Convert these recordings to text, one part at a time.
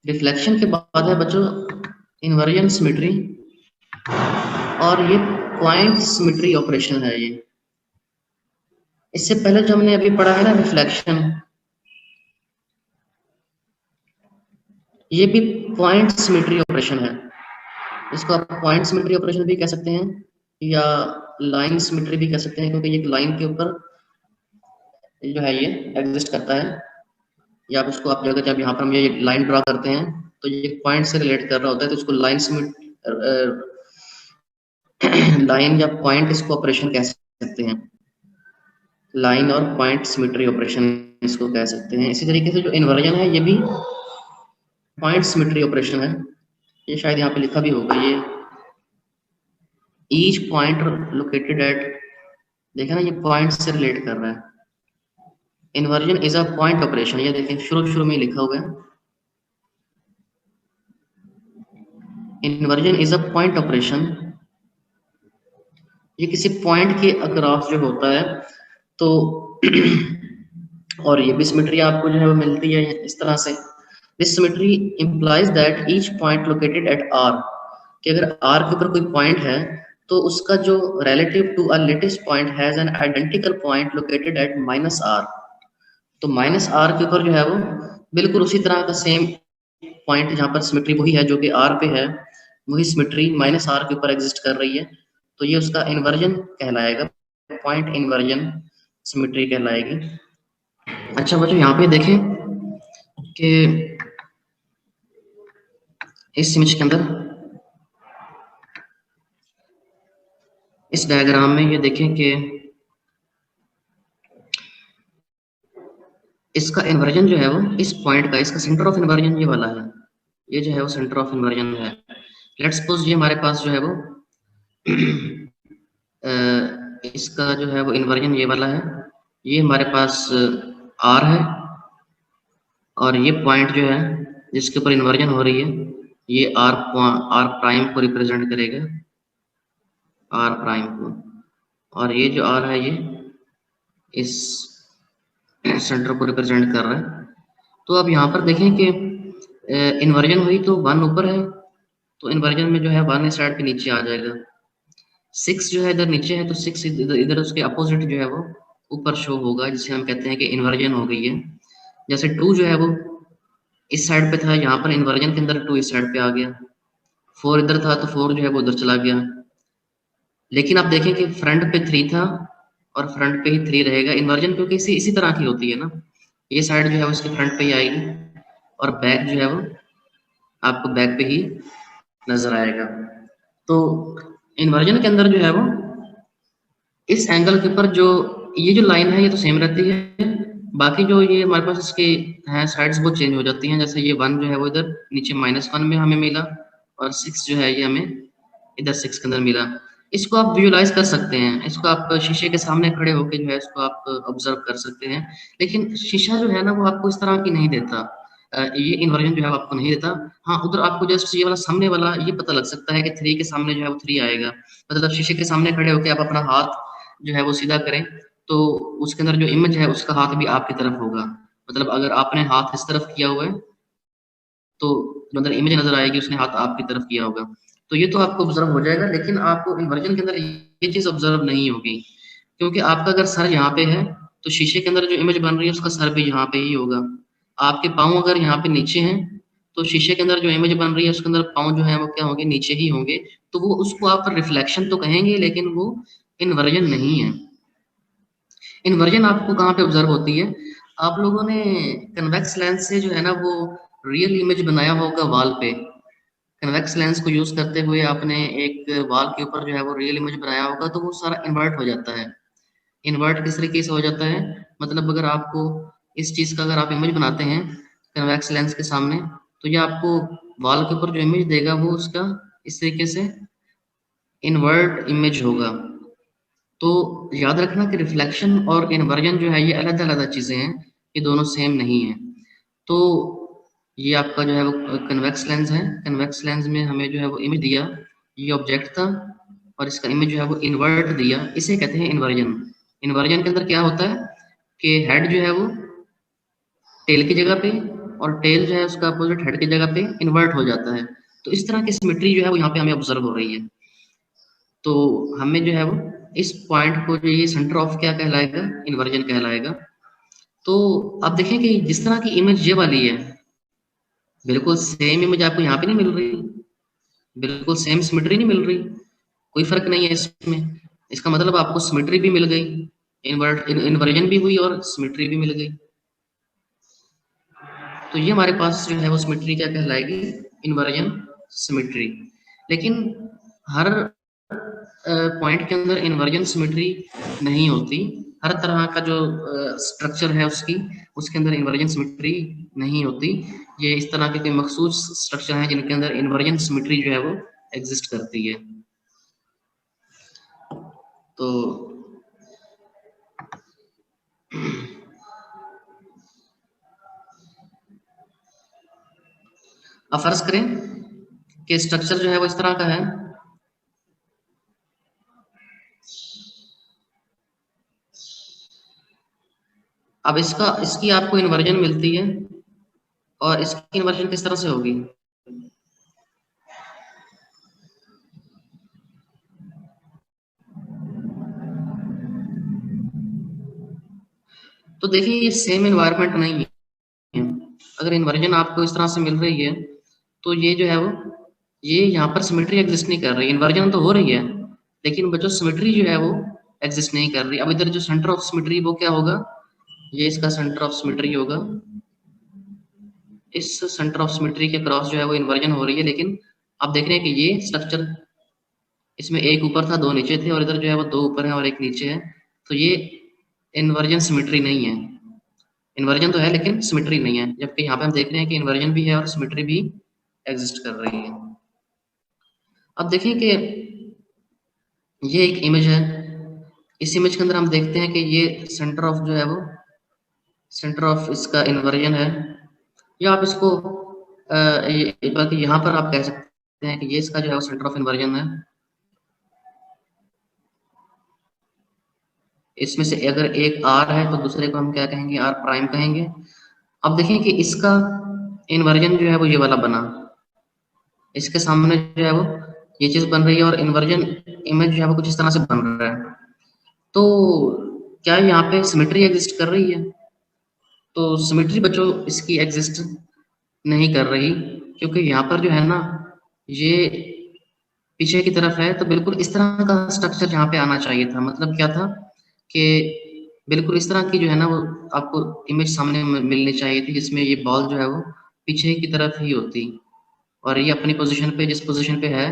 Reflection के बाद है बच्चों इन्वर्जन सिमेट्री, और ये पॉइंट सिमेट्री ऑपरेशन है। ये इससे पहले जो हमने अभी पढ़ा है ना रिफ्लेक्शन, ये भी पॉइंट सिमेट्री ऑपरेशन है। इसको आप पॉइंट सिमेट्री ऑपरेशन भी कह सकते हैं या लाइन सिमेट्री भी कह सकते हैं, क्योंकि ये लाइन के ऊपर जो है ये एग्जिस्ट करता है। या आप उसको आप जगह जब यहाँ पर हम ये लाइन ड्रा करते हैं तो ये पॉइंट से रिलेट कर रहा होता है, तो इसको लाइन लाइन या पॉइंट इसको ऑपरेशन कह सकते हैं। लाइन और पॉइंट सिमेट्री ऑपरेशन इसको कह सकते हैं। इसी तरीके से जो इन्वर्जन है ये भी पॉइंट सिमेट्री ऑपरेशन है। ये शायद यहाँ पे लिखा भी होगा, ये ईच पॉइंट लोकेटेड एट, देखा ना, ये पॉइंट से रिलेट कर रहा है। Inversion is a point operation, ये देखिए शुरू में लिखा हुआ है, inversion is a point operation. ये किसी पॉइंट के अक्रॉस जो होता है, तो और ये भी सिमेट्री आपको जो है वो मिलती है इस तरह से। This symmetry implies that each point located at r, कि अगर आर के ऊपर कोई पॉइंट है तो उसका जो relative to a lattice point has an identical point located at minus r. तो माइनस आर के ऊपर जो है वो बिल्कुल उसी तरह का सेम पॉइंट, जहाँ पर सिमेट्री वही है जो कि आर पे है, वही सिमेट्री माइनस आर के ऊपर एग्जिस्ट कर रही है, तो ये उसका इन्वर्जन कहलाएगा, पॉइंट इन्वर्जन सिमेट्री कहलाएगी। अच्छा बच्चों यहाँ पे देखें कि इस इमेज के अंदर, इस डायग्राम में ये देखें कि इसका इन्वर्जन जो है वो इस पॉइंट का, इसका सेंटर ऑफ इन्वर्जन ये वाला है, ये जो है वो सेंटर ऑफ इन्वर्जन है। लेट्स सपोज ये हमारे पास जो है वो इसका जो है वो इन्वर्जन ये वाला है, ये हमारे पास आर है, और ये पॉइंट जो है जिसके ऊपर इन्वर्जन हो रही है ये आर प्राइम को रिप्रेजेंट करेगा, आर प्राइम को, और ये जो आर है ये इस सेंटर को रिप्रेजेंट कर रहा है। तो अब यहाँ पर देखें कि इन्वर्जन हुई तो 1 ऊपर है, तो इन्वर्जन में जो है 1 इस साइड पे नीचे आ जाएगा, 6 जो है इधर नीचे है, तो 6 इधर उसके अपोजिट जो है वो ऊपर शो होगा, जिसे हम कहते हैं कि इन्वर्जन हो गई है। जैसे 2 जो है वो इस साइड पे था, यहाँ पर इन्वर्जन के अंदर 2 इस साइड पे आ गया, 4 इधर था तो 4 जो है वो उधर चला गया। लेकिन आप देखें कि फ्रंट पे 3 था और फ्रंट पे ही 3 रहेगा, इन्वर्जन क्योंकि इसी तरह की होती है ना, ये साइड जो है उसके फ्रंट पे ही आएगी और बैक जो है वो आपको बैक पे ही नजर आएगा। तो इन्वर्जन के अंदर जो है वो इस एंगल के ऊपर जो ये जो लाइन है ये तो सेम रहती है, बाकी जो ये हमारे पास इसके हैं साइड्स वो चेंज हो जाती हैं। जैसे ये 1 जो है वो इधर नीचे -1 में हमें मिला, और 6 जो है ये हमें इधर 6 के अंदर मिला। इसको आप विजुलाइज कर सकते हैं, इसको आप शीशे के सामने खड़े होकर जो है इसको आप ऑब्जर्व कर सकते हैं, लेकिन शीशा जो है ना वो आपको इस तरह की नहीं देता, ये इन्वर्जन जो है आपको नहीं देता। हाँ, उधर आपको जस्ट ये वाला सामने वाला ये पता लग सकता है कि 3 के सामने जो है वो 3 आएगा। मतलब शीशे के सामने खड़े होकर आप अपना हाथ जो है वो सीधा करें तो उसके अंदर जो इमेज है उसका हाथ भी आपकी तरफ होगा। मतलब अगर आपने हाथ इस तरफ किया हुआ है तो जो अंदर इमेज नजर आएगी उसने हाथ आपकी तरफ किया होगा, तो ये तो आपको ऑब्जर्व हो जाएगा। लेकिन आपको इन्वर्जन के अंदर ये चीज ऑब्जर्व नहीं होगी, क्योंकि आपका अगर सर यहाँ पे है तो शीशे के अंदर जो इमेज बन रही है उसका सर भी यहाँ पे ही होगा। आपके पाँव अगर यहाँ पे नीचे हैं तो शीशे के अंदर जो इमेज बन रही है उसके अंदर पाँव जो है वो क्या होंगे, नीचे ही होंगे। तो वो उसको आप रिफ्लेक्शन तो कहेंगे, लेकिन वो इन्वर्जन नहीं है। इन्वर्जन आपको कहाँ पे ऑब्जर्व होती है, आप लोगों ने कन्वेक्स लेंस से जो है ना वो रियल इमेज बनाया होगा वॉल पे। कन्वेक्स लेंस को यूज करते हुए आपने एक वॉल के ऊपर जो है वो रियल इमेज बनाया होगा, तो वो सारा इन्वर्ट हो जाता है। इन्वर्ट किस तरीके से हो जाता है, मतलब अगर आपको इस चीज का अगर आप इमेज बनाते हैं कन्वेक्स लेंस के सामने, तो ये आपको वॉल के ऊपर जो इमेज देगा वो उसका इस तरीके से इन्वर्ट इमेज होगा। तो याद रखना कि रिफ्लेक्शन और इन्वर्जन जो है ये अलग अलग चीजें हैं, ये दोनों सेम नहीं है। तो ये आपका जो है वो कन्वेक्स लेंस है, कन्वेक्स लेंस में हमें जो है वो इमेज दिया, ये ऑब्जेक्ट था और इसका इमेज जो है वो इन्वर्ट दिया, इसे कहते हैं इन्वर्जन। इन्वर्जन के अंदर क्या होता है कि हेड जो है वो टेल की जगह पे और टेल जो है उसका अपोजिट हेड की जगह पे इन्वर्ट हो जाता है। तो इस तरह की सिमेट्री जो है वो यहाँ पे हमें ऑब्जर्व हो रही है। तो हमें जो है वो इस पॉइंट को जो ये सेंटर ऑफ क्या कहलाएगा, इन्वर्जन कहलाएगा। तो आप देखें कि जिस तरह की इमेज ये वाली है, बिल्कुल सेम इमेज आपको यहाँ पे नहीं मिल रही, बिल्कुल सेम सिमेट्री नहीं मिल रही, कोई फर्क नहीं है इसमें। इसका मतलब आपको सिमेट्री भी मिल गई, इन्वर्जन भी हुई और सिमेट्री भी मिल गई। तो ये हमारे पास जो है वो सिमेट्री क्या कहलाएगी, इन्वर्जन सिमेट्री। लेकिन हर पॉइंट के अंदर इन्वर्जन सिमेट्री नहीं होती। हर तरह का जो स्ट्रक्चर है उसके अंदर इन्वर्जन सिमेट्री नहीं होती। ये इस तरह के कोई मखसूस स्ट्रक्चर हैं जिनके अंदर इन्वर्जन सिमेट्री जो है वो एग्जिस्ट करती है। तो अब फर्ज करें कि स्ट्रक्चर जो है वो इस तरह का है, अब इसकी आपको इन्वर्जन मिलती है, और इसकी इन्वर्जन किस तरह से होगी। तो देखिए ये सेम एनवायरनमेंट नहीं है। अगर इन्वर्जन आपको इस तरह से मिल रही है तो ये जो है वो ये यहाँ पर सिमेट्री एग्जिस्ट नहीं कर रही। इन्वर्जन तो हो रही है लेकिन जो सिमेट्री जो है वो एग्जिस्ट नहीं कर रही। अब इधर जो सेंटर ऑफ सिमेट्री वो क्या होगा, ये इसका सेंटर ऑफ सिमेट्री होगा। इस सेंटर ऑफ सिमेट्री के क्रॉस जो है वो इन्वर्जन हो रही है, लेकिन आप देख रहे हैं कि ये स्ट्रक्चर, इसमें एक ऊपर था दो नीचे थे, और इधर जो है वो दो ऊपर है और एक नीचे है। तो ये इन्वर्जन सिमेट्री नहीं है। इन्वर्जन तो है लेकिन सिमेट्री नहीं है, जबकि यहाँ पे हम देख रहे हैं कि इन्वर्जन भी है और सिमेट्री भी एग्जिस्ट कर रही है। अब देखें कि ये एक इमेज है, इस इमेज के अंदर हम देखते हैं कि ये सेंटर ऑफ जो है वो सेंटर ऑफ इसका इन्वर्जन है, या आप इसको बल्कि यहाँ पर आप कह सकते हैं कि ये इसका जो है वो सेंटर ऑफ इन्वर्जन है। इसमें से अगर एक आर है तो दूसरे को हम क्या कहेंगे, आर प्राइम कहेंगे। अब देखें कि इसका इन्वर्जन जो है वो ये वाला बना, इसके सामने जो है वो ये चीज बन रही है, और इन्वर्जन इमेज जो है वो कुछ इस तरह से बन रहा है। तो क्या यहाँ पे सिमेट्री एग्जिस्ट कर रही है? तो सिमेट्री बच्चों इसकी एग्जिस्ट नहीं कर रही, क्योंकि यहाँ पर जो है ना ये पीछे की तरफ है, तो बिल्कुल इस तरह का स्ट्रक्चर यहाँ पे आना चाहिए था। मतलब क्या था कि बिल्कुल इस तरह की जो है ना वो आपको इमेज सामने मिलनी चाहिए थी, जिसमें ये बॉल जो है वो पीछे की तरफ ही होती, और ये अपनी पोजीशन पे, जिस पोजीशन पे है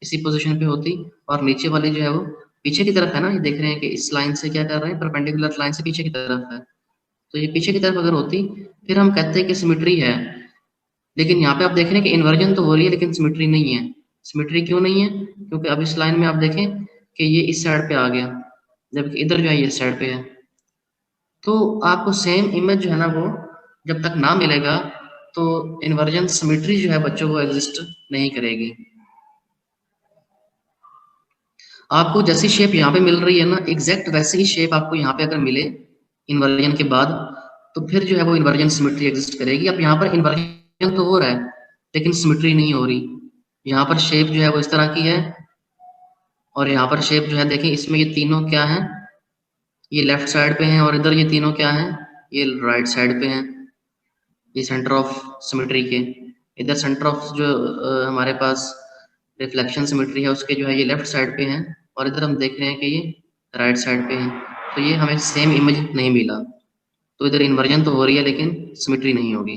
इसी पोजीशन पे होती, और नीचे वाली जो है वो पीछे की तरफ है ना। ये देख रहे हैं कि इस लाइन से क्या कर रहे हैं, परपेंडिकुलर लाइन से पीछे की तरफ है। तो ये पीछे की तरफ अगर होती फिर हम कहते हैं कि सिमेट्री है। लेकिन यहाँ पे आप देख रहे हैं कि इन्वर्जन तो हो रही है लेकिन सिमेट्री नहीं है। सिमेट्री क्यों नहीं है? क्योंकि अब इस लाइन में आप देखें कि ये इस साइड पे आ गया, जबकि इधर जो है ये साइड पे है। तो आपको सेम इमेज जो है ना वो जब तक ना मिलेगा तो इन्वर्जन सिमेट्री जो है बच्चों को एग्जिस्ट नहीं करेगी। आपको जैसी शेप यहाँ पे मिल रही है ना, एग्जैक्ट वैसे ही शेप आपको यहाँ पे अगर मिले इन्वर्जन के बाद, तो फिर जो है वो इन्वर्जन सिमेट्री एग्जिस्ट करेगी। अब यहाँ पर इन्वर्जन तो हो रहा है लेकिन सिमेट्री नहीं हो रही। यहाँ पर शेप जो है वो इस तरह की है, और यहाँ पर शेप जो है देखें, इसमें ये तीनों क्या है, ये लेफ्ट साइड पे हैं, और इधर ये तीनों क्या है, ये राइट साइड पे हैं। ये सेंटर ऑफ सिमेट्री के इधर सेंटर ऑफ जो हमारे पास रिफ्लेक्शन सिमेट्री है उसके जो है ये लेफ्ट साइड पे हैं, और इधर हम देख रहे हैं कि ये राइट साइड पे हैं। तो ये हमें सेम इमेज नहीं मिला। तो इधर इन्वर्जन तो हो रही है लेकिन सिमेट्री नहीं होगी।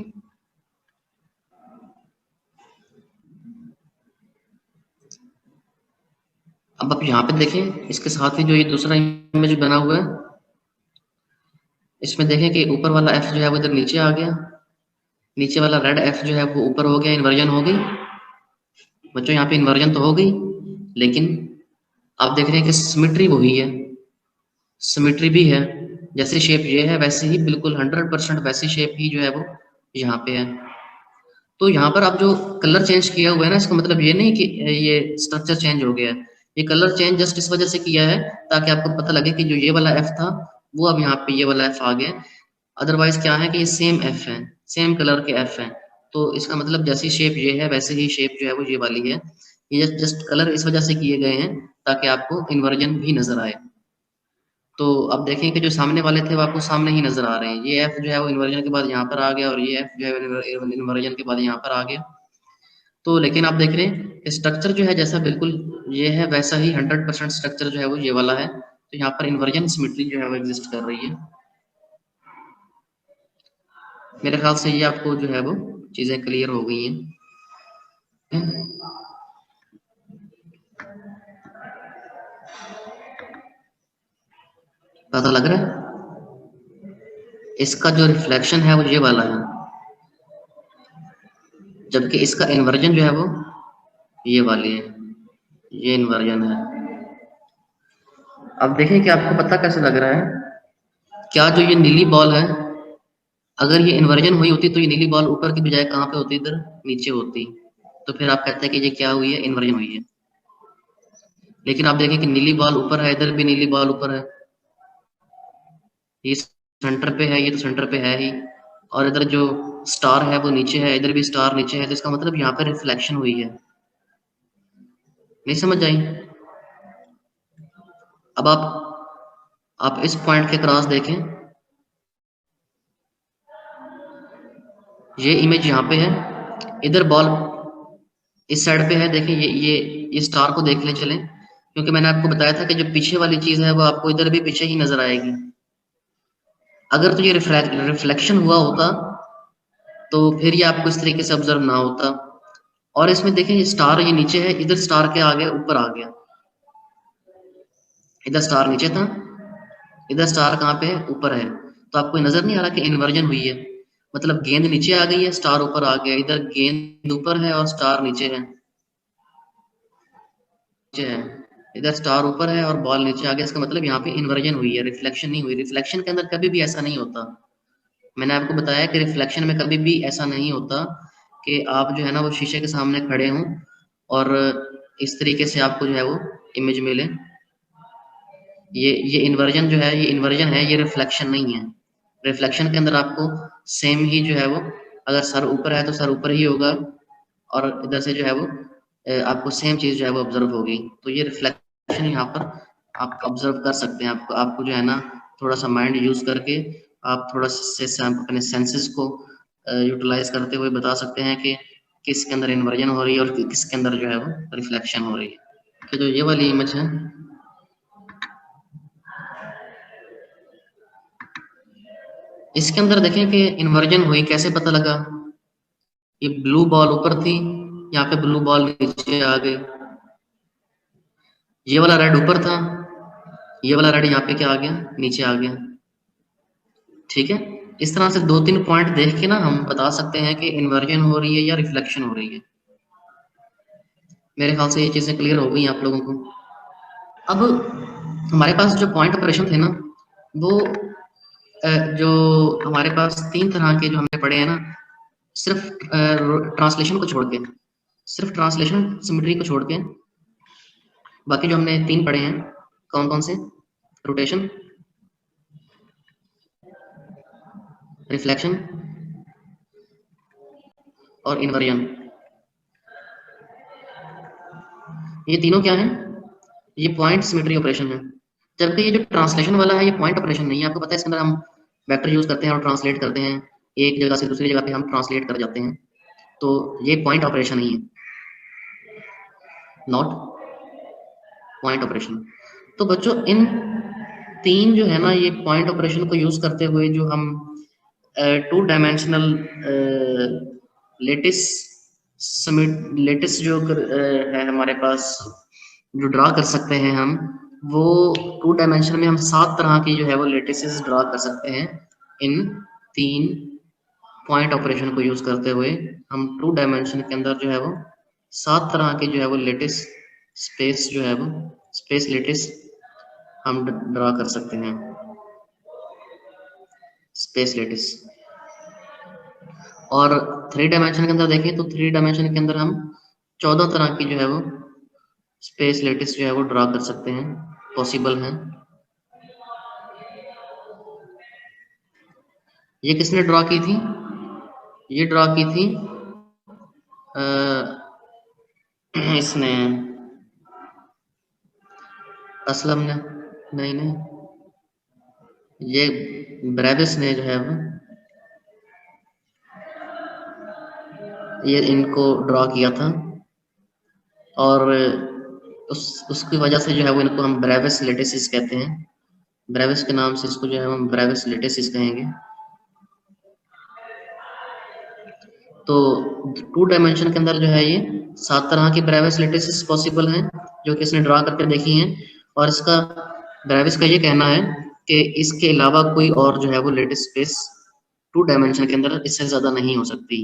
अब आप यहाँ पे देखें, इसके साथ ही जो ये दूसरा इमेज बना हुआ है, इसमें देखें कि ऊपर वाला एफ जो है वो इधर नीचे आ गया, नीचे वाला रेड एफ जो है वो ऊपर हो गया, इन्वर्जन हो गई। बच्चों यहाँ पे इन्वर्जन तो हो गई, लेकिन आप देख रहे हैं कि सिमेट्री वही है, सिमेट्री भी है। जैसे शेप ये है वैसे ही बिल्कुल 100% वैसी शेप ही जो है वो यहाँ पे है। तो यहाँ पर आप जो कलर चेंज किया हुआ है ना, इसका मतलब ये नहीं कि ये स्ट्रक्चर चेंज हो गया है। ये कलर चेंज जस्ट इस वजह से किया है ताकि आपको पता लगे कि जो ये वाला एफ था वो अब यहाँ पे ये वाला एफ आ गया। अदरवाइज क्या है कि ये सेम एफ है, सेम कलर के एफ हैं, तो इसका मतलब जैसी शेप ये है वैसे ही शेप जो है वो ये वाली है। ये जस्ट कलर इस वजह से किए गए हैं ताकि आपको इन्वर्जन भी नजर आए। तो अब देखें कि जो सामने वाले थे वो आपको सामने ही नजर आ रहे हैं। ये एफ जो है वो इन्वर्जन के बाद यहाँ पर आ गया और ये एफ जो है इन्वर्जन के बाद यहाँ पर आ गया। तो लेकिन आप देख रहे हैं स्ट्रक्चर जो है जैसा बिल्कुल ये है वैसा ही 100% स्ट्रक्चर जो है वो ये वाला है। तो यहाँ पर इन्वर्जन सिमेट्री जो है वो एग्जिस्ट कर रही है। मेरे ख्याल से ये आपको जो है वो चीजें क्लियर हो गई हैं। पता लग रहा है? इसका जो रिफ्लेक्शन है वो ये वाला है, जबकि इसका इन्वर्जन जो है वो ये वाली है, ये इन्वर्जन है। अब देखें कि आपको पता कैसे लग रहा है, क्या जो ये नीली बॉल है अगर ये इन्वर्जन हुई होती तो ये नीली बॉल ऊपर की बजाय कहाँ पे होती, इधर नीचे होती। तो फिर आप कहते हैं कि ये क्या हुई है, इन्वर्जन हुई है। लेकिन आप देखें कि नीली बॉल ऊपर है, इधर भी नीली बॉल ऊपर है, ये सेंटर पे है, ये तो सेंटर पे है ही, और इधर जो स्टार है वो नीचे है, इधर भी स्टार नीचे है। तो इसका मतलब यहाँ पे रिफ्लेक्शन हुई है। नहीं समझ आई? अब आप इस पॉइंट के क्रॉस देखें, ये इमेज यहाँ पे है, इधर बॉल इस साइड पे है। देखिए ये स्टार को देख ले चले, क्योंकि मैंने आपको बताया था कि जो पीछे वाली चीज है वो आपको इधर भी पीछे ही नजर आएगी। अगर तो ये रिफ्लेक्शन हुआ होता तो फिर ये आपको इस तरीके से ऑब्जर्व ना होता। और इसमें देखें ये स्टार ये नीचे है, इधर स्टार के आगे ऊपर आ गया, इधर स्टार नीचे था, इधर स्टार कहाँ पे है, ऊपर है। तो आपको नजर नहीं आ रहा कि इन्वर्जन हुई है? मतलब गेंद नीचे आ गई है, स्टार ऊपर आ गया, इधर गेंद ऊपर है और स्टार नीचे है, इधर स्टार ऊपर है और बॉल नीचे आ गया। इसका मतलब यहाँ पे इन्वर्जन हुई है, रिफ्लेक्शन नहीं हुई। रिफ्लेक्शन के अंदर कभी भी ऐसा नहीं होता। मैंने आपको बताया कि रिफ्लेक्शन में कभी भी ऐसा नहीं होता कि आप जो है ना वो शीशे के सामने खड़े हों और इस तरीके से आपको जो है वो इमेज मिले। ये इन्वर्जन जो है ये इन्वर्जन है, ये रिफ्लेक्शन नहीं है। रिफ्लेक्शन के अंदर आपको सेम ही जो है वो, अगर सर ऊपर है तो सर ऊपर ही होगा, और इधर से जो है वो आपको सेम चीज जो है वो ऑब्जर्व होगी। तो ये रिफ्लेक्शन यहाँ पर आप ऑब्जर्व कर सकते हैं। आपको जो है ना थोड़ा सा माइंड यूज करके आप थोड़ा से अपने सेंसेस को यूटिलाइज करते हुए बता सकते हैं कि किसके अंदर इन्वर्जन हो रही है और किसके अंदर जो है वो रिफ्लेक्शन हो रही है। तो जो ये वाली इमेज है, इसके अंदर देखें कि इन्वर्जन हुई, कैसे पता लगा? ये ब्लू बॉल ऊपर थी, यहाँ पे ब्लू बॉल नीचे आ गई। ये वाला रेड ऊपर था, ये वाला रेड यहाँ पे क्या आ गया, नीचे आ गया। ठीक है, इस तरह से 2-3 पॉइंट देख के ना हम बता सकते हैं कि इन्वर्जन हो रही है या रिफ्लेक्शन हो रही है। मेरे ख्याल से ये चीजें क्लियर हो गई आप लोगों को। अब हमारे पास जो पॉइंट ऑपरेशन थे ना, वो जो हमारे पास 3 तरह के जो हमने पढ़े हैं ना, सिर्फ ट्रांसलेशन को छोड़ के, सिर्फ ट्रांसलेशन सिमेट्री को छोड़ के बाकी जो हमने 3 पढ़े हैं, कौन कौन से? रोटेशन, रिफ्लेक्शन और इन्वर्जन। ये तीनों क्या है? ये पॉइंट सिमेट्री ऑपरेशन है। जबकि ये जो ट्रांसलेशन वाला है ये पॉइंट ऑपरेशन नहीं है। आपको पता है इसके अंदर हम वेक्टर यूज करते हैं और ट्रांसलेट करते हैं, एक जगह से दूसरी जगह पे हम ट्रांसलेट कर जाते हैं। तो ये पॉइंट ऑपरेशन ही है, नॉट पॉइंट ऑपरेशन। तो बच्चों इन 3 जो है ना ये पॉइंट ऑपरेशन को यूज करते हुए जो हम 2 डायमेंशनल लेटिस लेटिस जो है हमारे पास जो ड्रा कर सकते हैं हम, वो 2 डायमेंशन में हम 7 तरह की जो है वो लेटिसेस ड्रा कर सकते हैं। इन 3 पॉइंट ऑपरेशन को यूज करते हुए हम 2 डायमेंशन के अंदर जो है वो 7 तरह के जो है वो लेटिस स्पेस जो है वो स्पेस लेटिस हम ड्रा कर सकते हैं, स्पेस लेटिस। और 3 डायमेंशन के अंदर देखें तो 3 डायमेंशन के अंदर हम 14 तरह की जो है वो स्पेस लेटिस जो है वो ड्रा कर सकते हैं, पॉसिबल है। ये किसने ड्रा की थी? ये ड्रा की थी इसने, असलम ने, नहीं नहीं, ये ब्रेविस ने जो है वो ये इनको ड्रा किया था, और उसकी वजह से जो है वो इनको हम ब्रेविस लेटिसिस कहते हैं। ब्रेविस के नाम से इसको जो है हम ब्रेविस लेटिसिस कहेंगे। तो 2 डायमेंशन के अंदर जो है ये 7 तरह की ब्रेविस लेटिसिस पॉसिबल हैं, जो कि इसने ड्रा करके देखी हैं। और इसका ब्रेविस का ये कहना है कि इसके अलावा कोई और जो है वो लेटिस स्पेस 2 डायमेंशन के अंदर इससे ज्यादा नहीं हो सकती,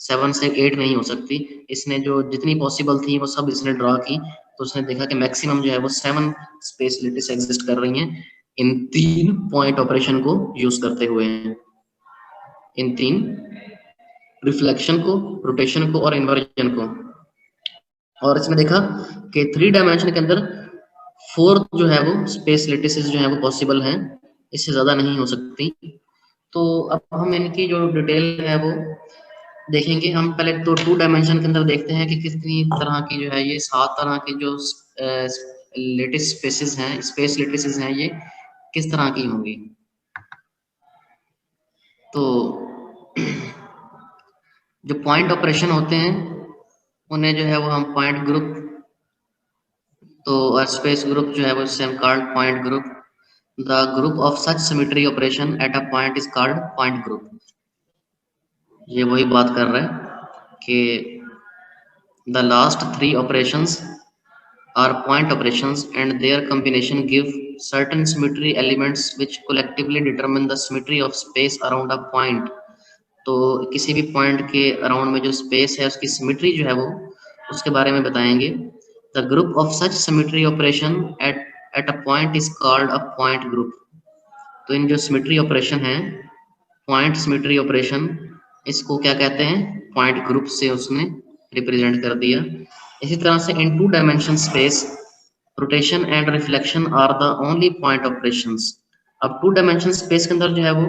7 से 8 नहीं हो सकती। इसने जो जितनी पॉसिबल थी वो सब इसने ड्रा की, तो उसने देखा कि मैक्सिमम जो है वो 7 स्पेस लेटिस एग्जिस्ट कर रही हैं इन 3 पॉइंट ऑपरेशन को यूज करते हुए हैं, इन 3, रिफ्लेक्शन को, रोटेशन को और इन्वर्जन को। और इसमें देखा कि 3 डायमेंशन के अंदर 4 जो है वो स्पेस लेटिसेस जो है वो पॉसिबल हैं, इससे ज्यादा नहीं हो सकती। तो अब हम इनकी जो डिटेल है वो देखेंगे। हम पहले तो 2 डायमेंशन के अंदर देखते हैं कि कितनी तरह की जो है ये 7 तरह की जो लेटिस स्पेसेस हैं, स्पेस लेटिसेस हैं, ये किस तरह की होंगी। तो जो पॉइंट ऑपरेशन होते हैं उन्हें जो है वो हम पॉइंट ग्रुप, तो स्पेस ग्रुप जो है वो same called point group. The group of such symmetry operation at a point is called point group. ये वही बात कर रहा है कि the last 3 operations are point operations and their combination give certain symmetry elements which collectively determine the symmetry of space around a point। तो किसी भी पॉइंट के अराउंड में जो स्पेस है उसकी सिमेट्री जो है वो उसके बारे में बताएंगे। The group of such symmetry operation at a point is called a point group. तो इन जो सिमेट्री ऑपरेशन है, पॉइंट सिमेट्री ऑपरेशन, इसको क्या कहते हैं, पॉइंट ग्रुप से उसने रिप्रेजेंट कर दिया। इसी तरह से in 2 dimension space rotation and reflection are the only point operations. अब 2 डायमेंशन स्पेस के अंदर जो है वो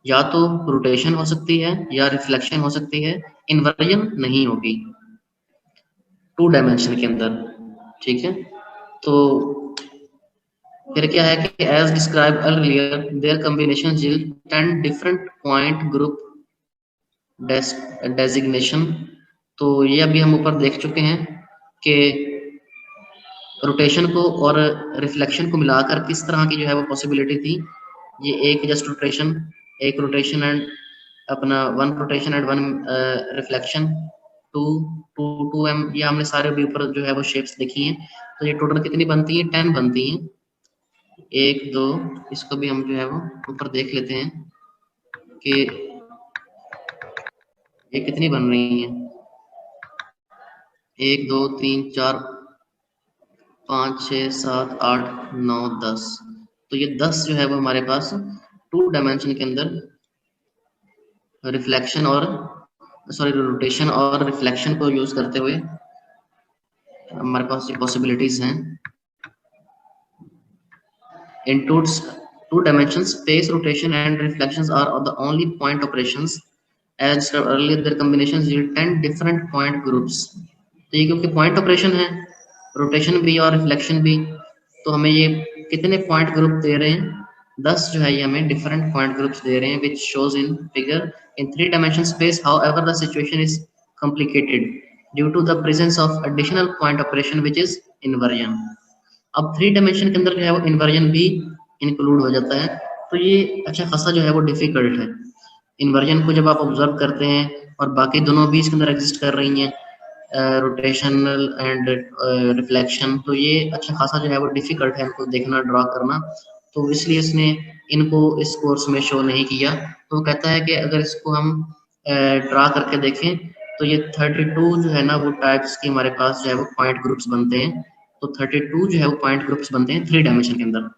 या तो रोटेशन हो सकती है या रिफ्लेक्शन हो सकती है, इन्वर्जन नहीं होगी 2 डायमेंशन के अंदर, ठीक है। तो फिर क्या है कि as describe earlier their combination yield 10 different point group designation. तो ये अभी हम ऊपर देख चुके हैं कि रोटेशन को और रिफ्लेक्शन को मिलाकर किस तरह की जो है वो पॉसिबिलिटी थी। ये एक जस्ट रोटेशन, एक रोटेशन एंड अपना 1 रोटेशन एंड 1 रिफ्लेक्शन, 2 2 2m, ये हमने सारे भी ऊपर जो है वो शेप्स देखी हैं। तो ये टोटल कितनी बनती है, 10 बनती हैं। 1 2, इसको भी हम जो है वो ऊपर देख लेते हैं कि ये कितनी बन रही हैं। 1 2 3 4 5 6 7 8 9 10। तो ये 10 जो है वो हमारे पास 2 डायमेंशन के अंदर रिफ्लेक्शन और रोटेशन और रिफ्लेक्शन को यूज करते हुए हमारे पास ये पॉसिबिलिटीज हैं। In two dimension space rotation and reflections are the only point operations as earlier their combinations yield 10 different point groups. तो ये क्योंकि पॉइंट ऑपरेशन है, रोटेशन भी और रिफ्लेक्शन भी, तो हमें ये कितने पॉइंट ग्रुप दे रहे हैं, 10 जो है ये हमें डिफरेंट पॉइंट ग्रुप्स दे रहे हैं, which shows in figure in 3 dimension space। however the situation is complicated due to the presence of additional point operation which is inversion। अब 3 डायमेंशन के अंदर जो है वो इन्वर्जन भी इंक्लूड हो जाता है, तो ये अच्छा खासा जो है वो डिफिकल्ट है। इन्वर्जन को जब आप ऑब्जर्व करते हैं और बाकी दोनों भी इसके अंदर एग्जिस्ट कर रही हैं, रोटेशनल एंड रिफ्लेक्शन, तो ये अच्छा खासा जो है वो डिफिकल्ट है इनको देखना, ड्रा करना। तो इसलिए इसने इनको इस कोर्स में शो नहीं किया। तो कहता है कि अगर इसको हम ड्रा करके देखें तो ये 32 जो है ना वो टाइप्स की हमारे पास जो है वो पॉइंट ग्रुप्स बनते हैं। तो 32 जो है वो पॉइंट ग्रुप्स बनते हैं 3 डायमेंशन के अंदर।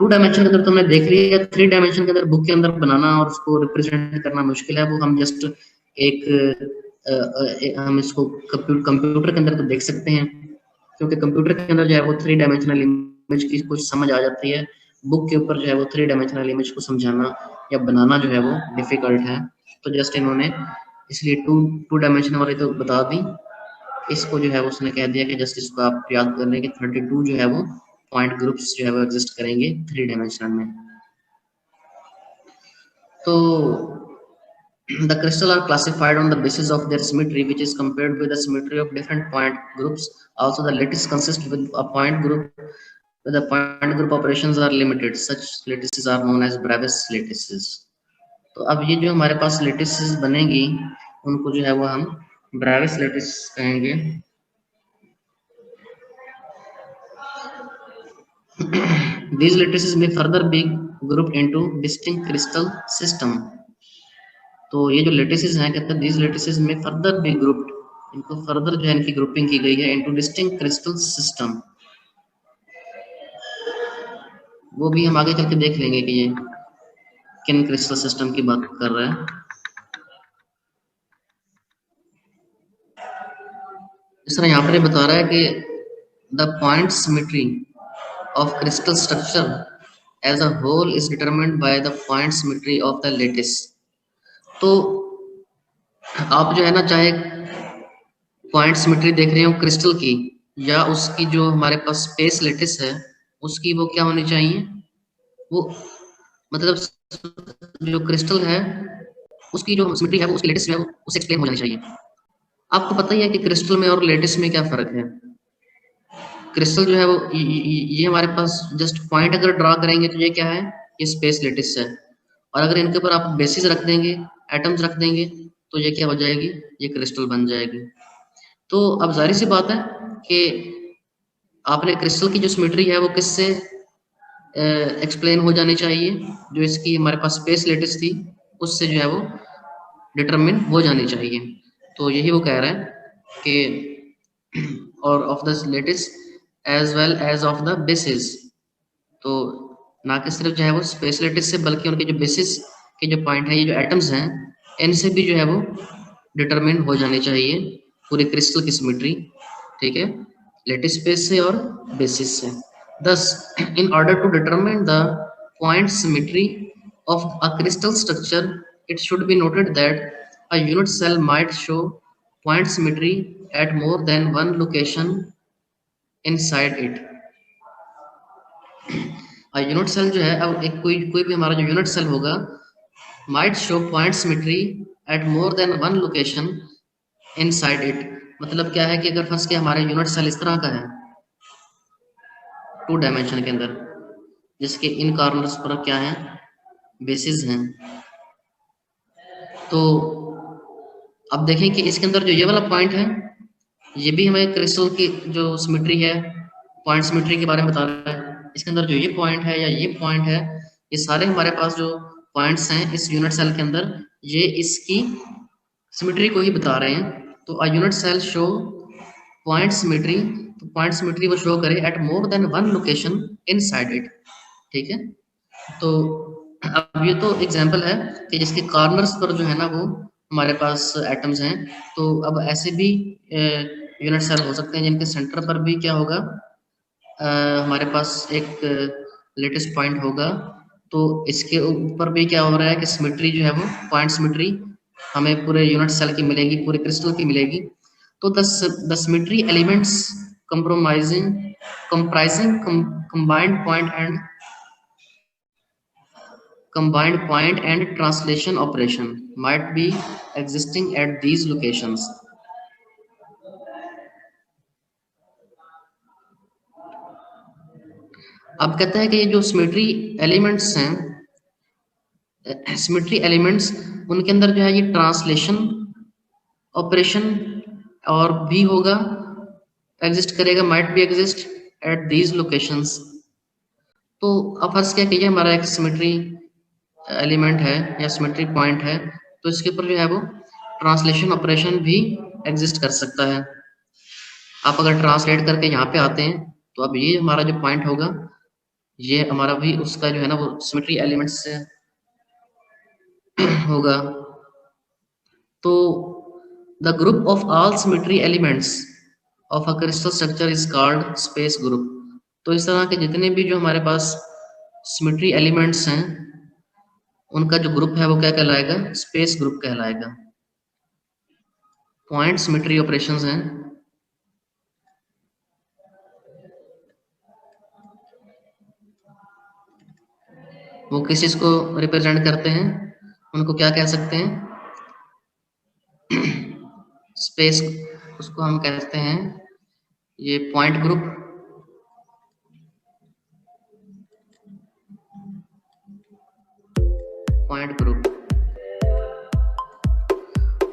2 डायमेंशन के अंदर तो हमने देख लिया, 3 डायमेंशन के अंदर बुक के अंदर बनाना और उसको रिप्रेजेंट करना मुश्किल है। वो हम जस्ट हम इसको कंप्यूटर के अंदर तो देख सकते हैं, क्योंकि कंप्यूटर के अंदर जो है वो 3 डायमेंशनल इमेज की कुछ समझ आ जाती है। बुक के ऊपर जो है वो 3 डायमेंशनल इमेज को समझाना या बनाना जो है वो डिफिकल्ट है। तो जस्ट इन्होंने इसलिए टू डायमेंशन वाली तो बता दी, इसको जो है उसने कह दिया कि जस्ट इसको आप याद कर लें कि 32 जो है वो पॉइंट ग्रुप्स जो है वो एग्जिस्ट करेंगे 3 डायमेंशन में। तो the crystal are classified on the basis of their symmetry, which is compared with the symmetry of different point groups. Also, the lattice consists with a point group, where the point group operations are limited. Such lattices are known as Bravais lattices. तो अब ये जो हमारे पास lattices बनेंगी, उनको जो है वो हम Bravais lattice कहेंगे। These lattices may further be grouped into distinct crystal system. तो ये जो लेटिसेस हैं कहते हैं these lattices में फर्दर भी ग्रुप्ड, इनको फर्दर जो है इनकी ग्रुपिंग की गई है इनटू डिस्टिंक्ट क्रिस्टल सिस्टम। वो भी हम आगे चल के देख लेंगे कि ये किन क्रिस्टल सिस्टम की बात कर रहा है। इस तरह यहाँ पर बता रहा है कि the point symmetry of crystal structure as a whole is determined by the point symmetry of the lattice. तो आप जो है ना चाहे पॉइंट सिमेट्री देख रहे हो क्रिस्टल की, या उसकी जो हमारे पास स्पेस लेटिस है उसकी वो क्या होनी चाहिए, वो मतलब जो क्रिस्टल है उसकी जो सिमेट्री है वो उसकी लेटिस में उससे एक्सप्लेन हो जानी चाहिए। आपको पता ही है कि क्रिस्टल में और लेटिस में क्या फर्क है। क्रिस्टल जो है वो ये हमारे पास जस्ट पॉइंट अगर ड्रा करेंगे तो ये क्या है, ये स्पेस लेटिस है, और अगर इनके ऊपर आप बेसिस रख देंगे, एटम्स रख देंगे, तो ये क्या हो जाएगी, ये क्रिस्टल बन जाएगी। तो अब जाहिर सी बात है कि आपने क्रिस्टल की जो सिमेट्री है वो किससे एक्सप्लेन हो जानी चाहिए, जो इसकी हमारे पास स्पेस लेटिस थी उससे जो है वो डिटरमिन हो जानी चाहिए। तो यही वो कह रहा है कि और of the lattice as well as of the basis. तो ना कि सिर्फ जो है वो स्पेस लेटिस से, बल्कि उनके जो बेसिस के जो पॉइंट है, ये जो एटम्स हैं, इनसे भी जो है वो डिटरमिन हो जानी चाहिए पूरे क्रिस्टल की सिमेट्री, ठीक है, लेटिस स्पेस से और बेसिस से। Thus, in order to determine the point symmetry of a crystal structure, it should be noted that a unit cell might show point symmetry at more than one location inside it. A unit cell जो है, अब एक कोई भी हमारा जो unit cell होगा might show point symmetry at more than one location inside it. मतलब क्या है कि अगर फर्स्ट के हमारे यूनिट सेल इस तरह का है 2 डायमेंशन के अंदर, जिसके इन कॉर्नर्स पर क्या है, बेसिस हैं, तो अब देखें कि इसके अंदर जो ये वाला पॉइंट है ये भी हमें क्रिस्टल की जो सिमेट्री है, पॉइंट सिमेट्री के बारे में बता रहा है। इसके अंदर जो ये पॉइंट है या ये पॉइंट है, ये सारे हमारे पास जो पॉइंट्स हैं इस यूनिट सेल के अंदर, ये इसकी सिमेट्री को ही बता रहे हैं। तो a unit cell show point symmetry, तो पॉइंट सिमेट्री वो शो करे at more than one location inside it, ठीक है। तो अब ये तो एग्जांपल है कि जिसके कॉर्नर्स पर जो है ना वो हमारे पास एटम्स हैं। तो अब ऐसे भी यूनिट सेल हो सकते हैं जिनके सेंटर पर भी क्या होगा, हमारे पास एक लेटेस्ट पॉइंट होगा। तो इसके ऊपर भी क्या हो रहा है कि सिमेट्री जो है वो पॉइंट सिमेट्री हमें पूरे यूनिट सेल की मिलेगी, पूरे क्रिस्टल की मिलेगी। तो the symmetry elements comprising combined point and translation operation might be existing at these locations. अब कहता है कि ये जो सिमेट्री एलिमेंट्स हैं, सिमेट्री एलिमेंट्स उनके अंदर जो है ये ट्रांसलेशन ऑपरेशन और भी होगा, एग्जिस्ट करेगा, might be exist at these locations. तो अब फर्स्ट क्या कहिए, हमारा एक सिमेट्री एलिमेंट है या सिमेट्री पॉइंट है, तो इसके ऊपर जो है वो ट्रांसलेशन ऑपरेशन भी एग्जिस्ट कर सकता है। आप अगर ट्रांसलेट करके यहाँ पे आते हैं तो अब ये हमारा जो पॉइंट होगा ये हमारा भी उसका जो है ना वो सिमेट्री एलिमेंट से होगा। तो the group of all symmetry elements of a crystal structure is called space group. तो इस तरह के जितने भी जो हमारे पास सिमेट्री एलिमेंट्स हैं उनका जो ग्रुप है वो क्या कहलाएगा, स्पेस ग्रुप कहलाएगा। पॉइंट सिमेट्री ऑपरेशंस हैं, वो किस चीज को रिप्रेजेंट करते हैं, उनको क्या कह सकते हैं, स्पेस, उसको हम कहते हैं ये पॉइंट ग्रुप, पॉइंट ग्रुप।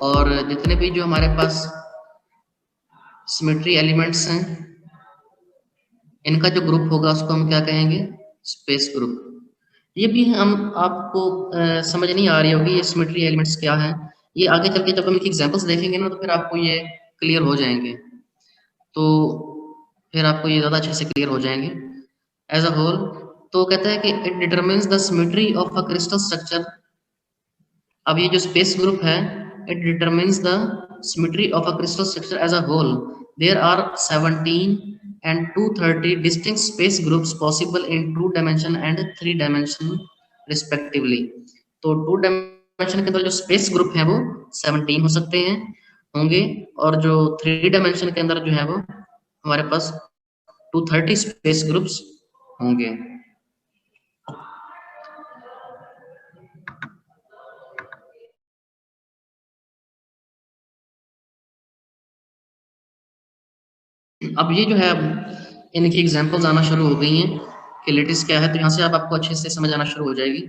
और जितने भी जो हमारे पास सिमेट्री एलिमेंट्स हैं, इनका जो ग्रुप होगा उसको हम क्या कहेंगे, स्पेस ग्रुप। ये भी हम आपको समझ नहीं आ रही होगी ये सिमेट्री एलिमेंट्स क्या हैं, ये आगे चल के जब हम इनकी एग्जांपल्स देखेंगे ना तो फिर आपको ये क्लियर हो जाएंगे, तो फिर आपको ये ज़्यादा अच्छे से क्लियर हो जाएंगे एज अ होल। तो कहता है कि it determines the symmetry of a crystal structure. अब ये जो स्पेस ग्रुप है, it determines the symmetry of a crystal structure as a whole. There are 17 and 230 distinct space groups possible in 2 dimension and 3 dimension respectively। तो 2 dimension के अंदर जो space group है वो 17 हो सकते हैं, होंगे, और जो 3 dimension के अंदर जो है वो हमारे पास 230 स्पेस ग्रुप्स होंगे। अब ये जो है इनकी एग्जांपल्स आना शुरू हो गई हैं कि लेटिस क्या है, तो यहाँ से अब आपको अच्छे से समझ आना शुरू हो जाएगी।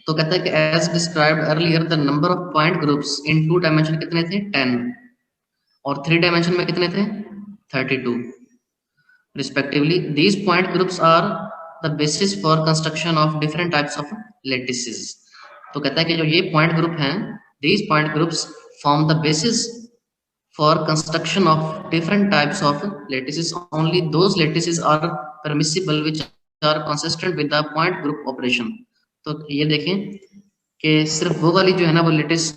तो कहता है कि as described earlier the number of point groups in 2 dimension कितने थे, 10, और 3 डायमेंशन में कितने थे, 32 respectively. These point groups are the basis for construction of different types of lattices. तो कहता है कि जो ये पॉइंट ग्रुप हैं, these point groups form the basis for construction of different types of lattices. Only those lattices are permissible which are consistent with the point group operation। तो ये देखें कि सिर्फ वो वाली जो है ना वो लेटिस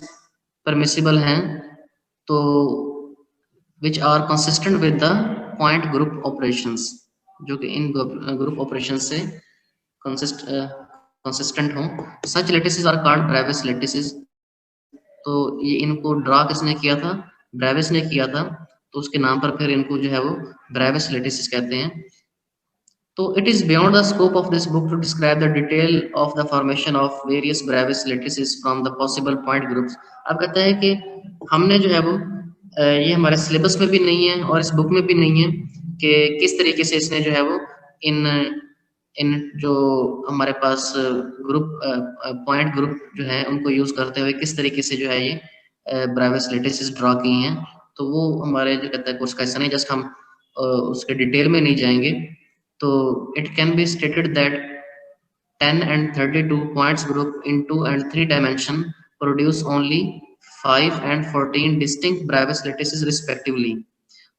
परमिसिबल हैं, तो which are consistent with the point group operations, जो कि इन ग्रुप ऑपरेशन से कंसिस्टेंट हों। सच लेटिसेस आर कॉल्ड ब्रेविस लेटिसेस। तो ये इनको ड्रा किसने किया था, ब्रेविस ने किया था, तो उसके नाम पर फिर इनको जो है वो ब्रेविस लेटिसेस कहते हैं। तो it is beyond the scope of this book to describe the detail of the formation of various Bravais lattices from the possible point groups. अब कहता है कि हमने जो है वो ये हमारे सिलेबस में भी नहीं है और इस बुक में भी नहीं है कि किस तरीके से इसने जो है वो इन इन जो हमारे पास ग्रुप पॉइंट ग्रुप जो है उनको यूज करते हुए किस तरीके से जो है ये ब्रेविस लेटिसेस ड्रा की हैं। तो वो हमारे जो कहता है कोर्स का हिस्सा नहीं, जस्ट हम उसके डिटेल में नहीं जाएंगे। तो it can be stated that 10 and 32 points group in 2 and 3 dimension produce only 5 and 14 distinct Bravais lattices respectively।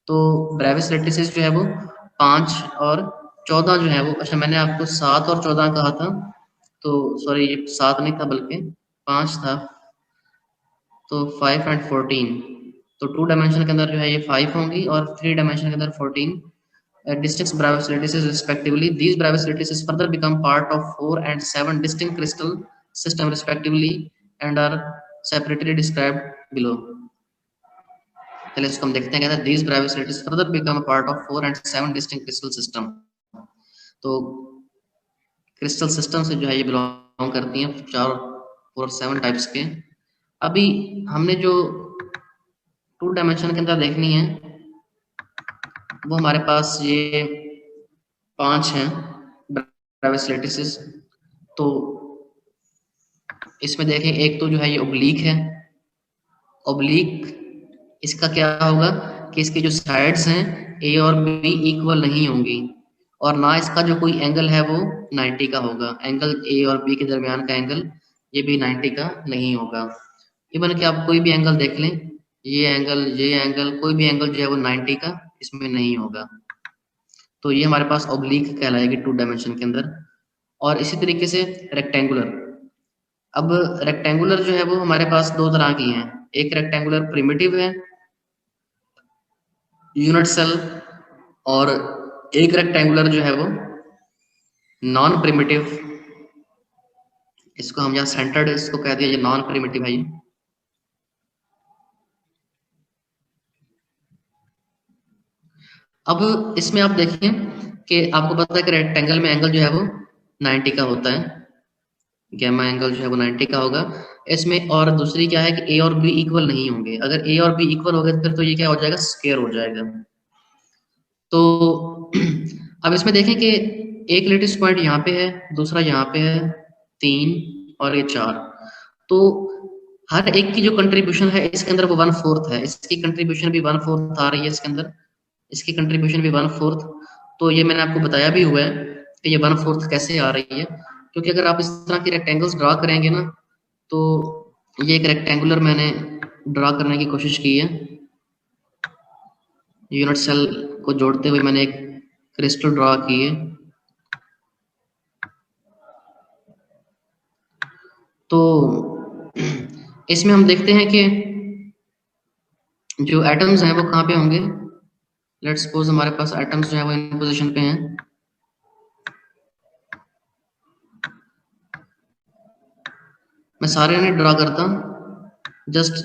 तो ब्रेविस लेटिसेस जो है वो 5 और 14 जो है वो, अच्छा मैंने आपको 7 और 14 कहा था, तो सॉरी ये 7 नहीं था बल्कि 5 था, तो 5 एंड 14, तो 2 डायमेंशन के अंदर जो है ये 5 होंगी और 3 डायमेंशन के अंदर 14 distinct Bravais lattices respectively। These Bravais lattices further become part of 4 and 7 distinct crystal system respectively and are separately described below। पहले इसको हम देखते हैं, कहता है these Bravais lattices further become a part of 4 and 7 distinct crystal system। तो crystal system से जो है ये बिलोंग करती हैं 4 और 7 टाइप्स के। अभी हमने जो 2 डायमेंशन के अंदर देखनी है वो हमारे पास ये 5 हैं ब्रेविस लेटिसेस। तो इसमें देखें एक तो जो है ये ओब्लीक है, ओब्लीक इसका क्या होगा कि इसके जो साइड्स हैं ए और बी इक्वल नहीं होंगी, और ना इसका जो कोई एंगल है वो 90 का होगा, एंगल ए और बी के दरमियान का एंगल ये भी 90 का नहीं होगा। इवन कि आप कोई भी एंगल देख लें, ये एंगल कोई भी एंगल जो है वो 90 का इसमें नहीं होगा। तो ये हमारे पास ओब्लीक कहलाएगी 2 डायमेंशन के अंदर। और इसी तरीके से रेक्टेंगुलर। अब रेक्टेंगुलर जो है वो हमारे पास 2 तरह की हैं, एक रेक्टेंगुलर प्रिमिटिव है यूनिट सेल, और एक रेक्टेंगुलर जो है वो नॉन प्रिमिटिव, इसको हम यहाँ सेंटर्ड इसको कह दिया, ये नॉन प्रिमिटिव है ये। अब इसमें आप देखिए कि आपको पता है कि रेक्टेंगल में एंगल जो है वो 90 का होता है, गैमा एंगल जो है वो 90 का होगा। इसमें और दूसरी क्या है कि ए और बी इक्वल नहीं होंगे, अगर ए और बी इक्वल हो गए तो फिर तो ये क्या हो जाएगा, स्क्वायर हो जाएगा। तो अब इसमें देखें कि एक लेटेस्ट पॉइंट यहाँ पे है, दूसरा यहाँ पे है, 3 और ये 4। तो हर एक की जो कंट्रीब्यूशन है इसके अंदर वो 1/4 है, इसकी कंट्रीब्यूशन भी 1/4 आ रही है इसके अंदर, इसकी कंट्रीब्यूशन भी 1/4। तो ये मैंने आपको बताया भी हुआ है कि ये 1/4 कैसे आ रही है, क्योंकि अगर आप इस तरह के रेक्टेंगल्स ड्रा करेंगे ना, तो ये एक रेक्टेंगुलर मैंने ड्रा करने की कोशिश की है, यूनिट सेल को जोड़ते हुए मैंने एक क्रिस्टल ड्रा की है। तो इसमें हम देखते हैं कि जो एटम्स हैं वो कहाँ पे होंगे। लेट्स सपोज हमारे पास एटम्स जो है वो इन पोजीशन पे हैं। मैं सारे नहीं ड्रा करता, जस्ट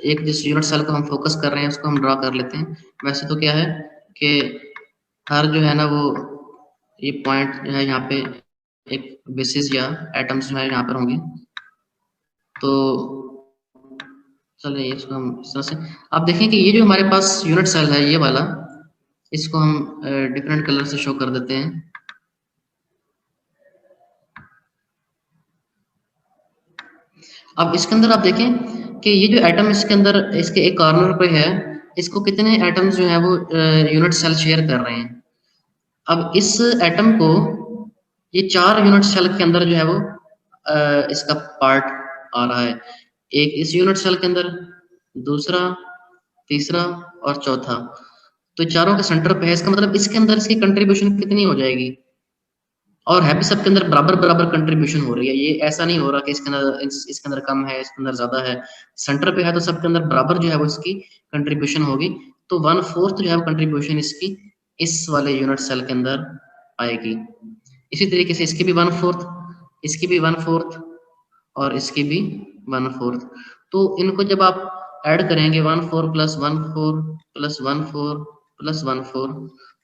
एक जिस यूनिट सेल को हम फोकस कर रहे हैं उसको हम ड्रा कर लेते हैं। वैसे तो क्या है कि हर जो है ना वो ये पॉइंट जो है यहाँ पे एक बेसिस या एटम्स जो है यहाँ पर होंगे। तो चलिए इसको हम इस तरह से आप देखें कि ये जो हमारे पास यूनिट सेल है ये वाला, इसको हम डिफरेंट कलर से शो कर देते हैं। अब इसके अंदर आप देखें कि ये जो एटम इसके अंदर इसके एक कॉर्नर पे है, इसको कितने एटम्स जो है वो यूनिट सेल शेयर कर रहे हैं। अब इस एटम को ये 4 यूनिट सेल के अंदर जो है वो इसका पार्ट आ रहा है, एक इस यूनिट सेल के अंदर, दूसरा, तीसरा और चौथा। तो चारों के सेंटर पे है, इसका मतलब इसके अंदर इसकी कंट्रीब्यूशन कितनी हो जाएगी, और है भी सबके अंदर बराबर बराबर कंट्रीब्यूशन हो रही है। ये ऐसा नहीं हो रहा कि इसके अंदर इसके अंदर कम है, इसके अंदर ज्यादा है। सेंटर पे है तो सबके अंदर बराबर जो है वो इसकी कंट्रीब्यूशन होगी। तो 1/4 जो है वो कंट्रीब्यूशन इसकी इस वाले यूनिट सेल के अंदर आएगी। इसी तरीके से इसकी भी 1/4, इसकी भी 1/4 और इसकी भी 1/4। तो इनको जब आप ऐड करेंगे 1/4 प्लस 1/4 प्लस 1/4 प्लस 1/4,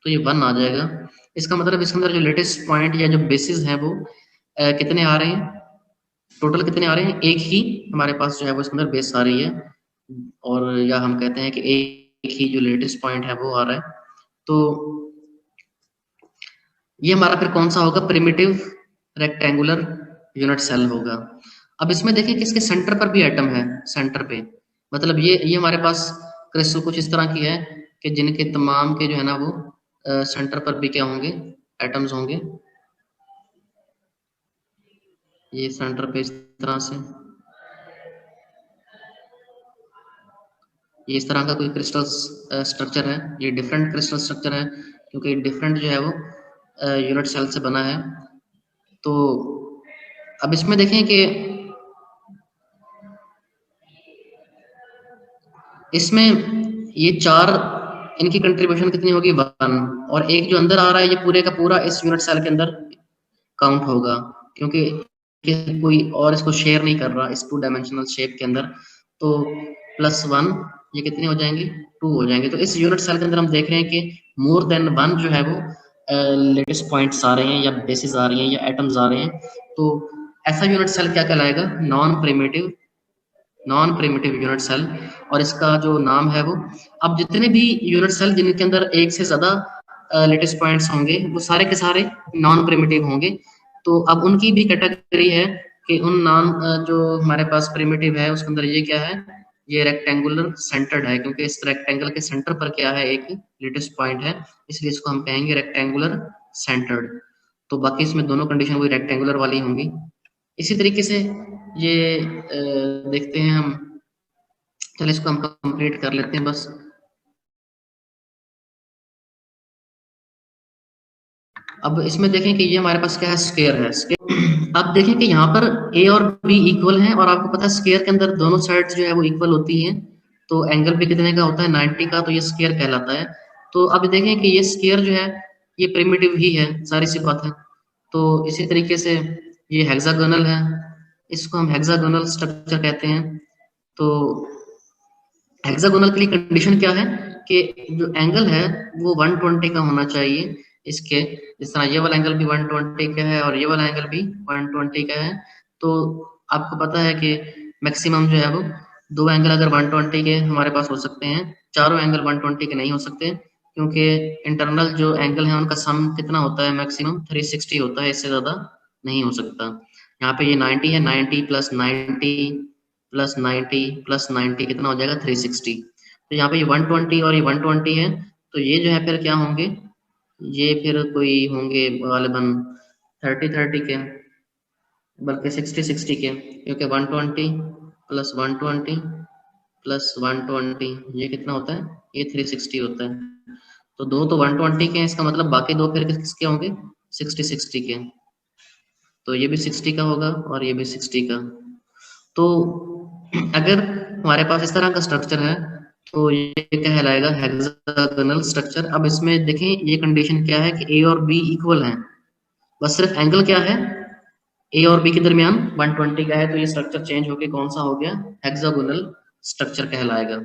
तो ये 1 आ जाएगा। इसका मतलब इसके अंदर जो लेटेस्ट पॉइंट या जो बेसिस है वो कितने आ रहे हैं, टोटल कितने आ रहे हैं, एक ही हमारे पास जो है वो इसके अंदर बेस आ रही है, और या हम कहते हैं कि एक ही जो लेटेस्ट पॉइंट है वो आ रहा है। तो ये हमारा फिर कौन सा होगा, प्रिमिटिव रेक्टेंगुलर यूनिट सेल होगा। अब इसमें देखिए कि इसके सेंटर पर भी एटम है, सेंटर पे, मतलब ये हमारे पास क्रिस्टल कुछ इस तरह की है कि जिनके तमाम के जो है ना वो सेंटर पर भी क्या होंगे, एटम्स होंगे। ये सेंटर पे इस तरह से, ये इस तरह का कोई क्रिस्टल स्ट्रक्चर है, ये डिफरेंट क्रिस्टल स्ट्रक्चर है क्योंकि डिफरेंट जो है वो यूनिट सेल से बना है। तो अब इसमें देखें कि इसमें ये 4, इनकी कंट्रीब्यूशन कितनी होगी, 1, और एक जो अंदर आ रहा है ये पूरे का पूरा इस यूनिट सेल के अंदर काउंट होगा, क्योंकि कोई और इसको शेयर नहीं कर रहा इस 2 डायमेंशनल शेप के अंदर। तो +1 ये कितने हो जाएंगे, 2 हो जाएंगे। तो इस यूनिट सेल के अंदर हम देख रहे हैं कि मोर देन 1 जो है वो लेटेस्ट पॉइंट्स आ रहे हैं या बेसिस आ रही हैं या एटम्स आ रहे हैं। तो ऐसा यूनिट सेल क्या कहलाएगा, नॉन प्रिमिटिव यूनिट सेल। और इसका जो नाम है वो, अब जितने भी यूनिट सेल जिनके अंदर एक से ज्यादा लेटेस्ट पॉइंट्स होंगे वो सारे के सारे नॉन प्रिमिटिव होंगे। तो अब उनकी भी कैटेगरी है कि उन नॉन जो हमारे पास प्रिमिटिव है उसके अंदर ये क्या है, ये रेक्टेंगुलर सेंटर्ड है, क्योंकि इस रेक्टेंगल के सेंटर पर क्या है, एक लेटेस्ट पॉइंट है, इसलिए इसको हम कहेंगे रेक्टेंगुलर सेंटर्ड। तो बाकी इसमें दोनों कंडीशन वही रेक्टेंगुलर वाली होंगी। इसी तरीके से ये देखते हैं हम, चलिए इसको हम कंप्लीट कर लेते हैं बस। अब इसमें देखें कि ये हमारे पास क्या है, स्क्वायर है। स्क्वायर अब देखें कि यहाँ पर ए और बी इक्वल हैं, और आपको पता है स्क्वायर के अंदर दोनों साइड्स जो है वो इक्वल होती हैं। तो एंगल भी कितने का होता है, 90 का, तो ये स्क्वायर कहलाता है। तो अब देखें कि ये स्क्वायर जो है ये प्रिमिटिव ही है, सारी सी बात है। तो इसी तरीके से ये हेक्सागोनल है, इसको हम हेक्सागोनल स्ट्रक्चर कहते हैं। तो हेक्सागोनल के लिए कंडीशन क्या है कि जो एंगल है वो 120 का होना चाहिए इसके, जिस तरह ये वाला एंगल भी 120 का है और ये वाला एंगल भी 120 का है। तो आपको पता है कि मैक्सिमम जो है वो दो एंगल अगर 120 के हमारे पास हो सकते हैं, चारों एंगल 120 के नहीं हो सकते, क्योंकि इंटरनल जो एंगल है उनका सम कितना होता है, मैक्सिमम 360 होता है, इससे ज्यादा नहीं हो सकता। यहाँ पे ये 90 है, 90 प्लस 90 प्लस 90 प्लस 90 कितना हो जाएगा 360। तो यहाँ पे ये 120 और ये 120 है, तो ये जो है फिर क्या होंगे, ये फिर कोई होंगे गालिबन 30-30 के, बल्कि 60-60 के, क्योंकि 120 प्लस 120 प्लस 120 ये कितना होता है, ये 360 होता है। तो दो तो 120 के हैं, इसका मतलब बाकी दो फिर किसके होंगे, 60-60 के। तो ये भी 60 का होगा और ये भी 60 का। तो अगर हमारे पास इस तरह का स्ट्रक्चर है तो ये कहलाएगा हेक्सागोनल स्ट्रक्चर। अब इसमें देखें ये कंडीशन क्या है कि ए और बी इक्वल हैं, बस सिर्फ एंगल क्या है, ए और बी के दरमियान 120 का है, तो ये स्ट्रक्चर चेंज होके कौन सा हो गया, हेक्सागोनल स्ट्रक्चर कहलाएगा।